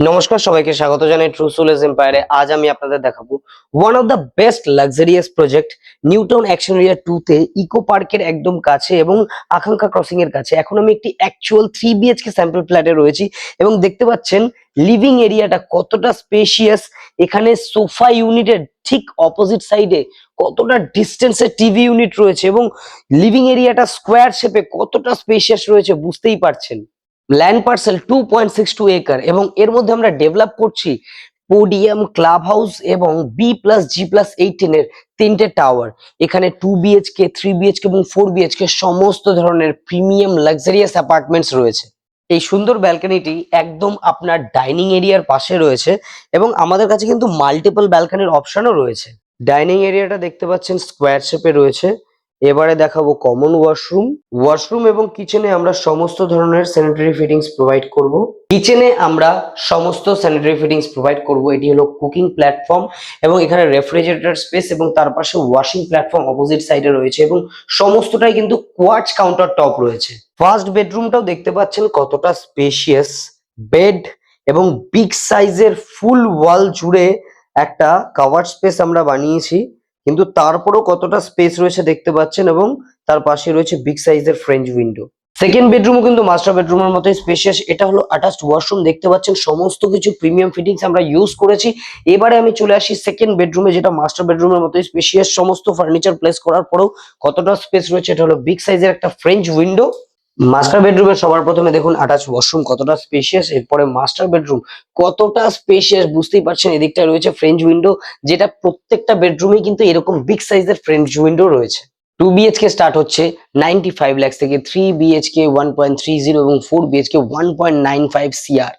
নমস্কার, সবাইকে স্বাগত জানাই ট্রু সোলস এম্পায়ারে। আজ আমি আপনাদের দেখাবো one of the best luxurious project New Town action area 2 তে ইকো পার্কের একদম কাছে এবং আকাঙ্ক্ষা ক্রসিং এর কাছে। এখন আমি একটি অ্যাকচুয়াল 3 বিএইচকে স্যাম্পল ফ্ল্যাটে রয়েছি এবং দেখতে পাচ্ছেন লিভিং এরিয়াটা কতটা স্পেশিয়াস। এখানে সোফা ইউনিটের ঠিক অপোজিট সাইডে কতটা ডিস্টেন্সে টিভি ইউনিট রয়েছে এবং লিভিং এরিয়াটা স্কোয়ার শেপে কতটা স্পেশিয়াস রয়েছে বুঝতেই পারছেন। ল্যান্ড পার্সেল 2.62 একর এবং এর মধ্যে আমরা ডেভেলপ করছি পোডিয়াম, ক্লাব হাউস এবং B+G+18 এর তিনটে টাওয়ার। এখানে 2 বিএইচকে, 3 বিএইচকে এবং 4 বিএইচকে সমস্ত ধরনের প্রিমিয়াম লাক্সারিয়াস অ্যাপার্টমেন্টস রয়েছে। এই সুন্দর ব্যালকনিটি একদম আপনার ডাইনিং এরিয়ার পাশে রয়েছে এবং আমাদের কাছে কিন্তু মাল্টিপল ব্যালকনির অপশনও রয়েছে। ডাইনিং এরিয়াটা দেখতে পাচ্ছেন স্কোয়ার শেপে রয়েছে। এবারে দেখাবো কমন ওয়াশরুম এবং কিচেনে আমরা সমস্ত ধরনের স্যানিটারি ফিটিংস প্রোভাইড করব। কিচেনে আমরা সমস্ত স্যানিটারি ফিটিংস প্রোভাইড করব। এটি হলো কুকিং প্ল্যাটফর্ম এবং এখানে রেফ্রিজারেটর স্পেস এবং তার পাশে ওয়াশিং প্ল্যাটফর্ম অপোজিট সাইডে রয়েছে এবং সমস্তটাই কিন্তু কোয়ার্টজ কাউন্টার টপ রয়েছে। ফার্স্ট বেডরুমটাও দেখতে পাচ্ছেন কতটা স্পেশিয়াস। বেড এবং বিগ সাইজের ফুল ওয়াল জুড়ে একটা কভার স্পেস আমরা বানিয়েছি, কিন্তু তারপরেও কতটা স্পেস রয়েছে দেখতে পাচ্ছেন এবং তার পাশে রয়েছে বিগ সাইজের ফ্রেঞ্চ উইন্ডো। সেকেন্ড বেডরুমও কিন্তু মাস্টার বেডরুমের মতোই স্পেশিয়াস। এটা হলো অ্যাটাচড ওয়াশরুম, দেখতে পাচ্ছেন সমস্ত কিছু প্রিমিয়াম ফিটিংস আমরা ইউজ করেছি। এবারে আমি চলে আসি সেকেন্ড বেডরুমে, যেটা মাস্টার বেডরুমের মতোই স্পেশিয়াস। সমস্ত ফার্নিচার প্লেস করার পরেও কতটা স্পেস রয়েছে। এটা হলো বিগ সাইজের একটা ফ্রেঞ্চ উইন্ডো। মাস্টার বেডরুমে সবার প্রথমে দেখুন অ্যাটাচ ওয়াশরুম কতটা স্পেশিয়াস, এরপরে মাস্টার বেডরুম কতটা স্পেশিয়াস বুঝতেই পারছেন। এদিকটা রয়েছে ফ্রেঞ্চ উইন্ডো, যেটা প্রত্যেকটা বেডরুমে কিন্তু এরকম বিগ সাইজের ফ্রেঞ্চ উইন্ডো রয়েছে। 2 বিএইচকে স্টার্ট হচ্ছে 95 লাখ থেকে, 3 বিএইচকে 1.30 এবং 4 বিএইচকে 1.95 CR।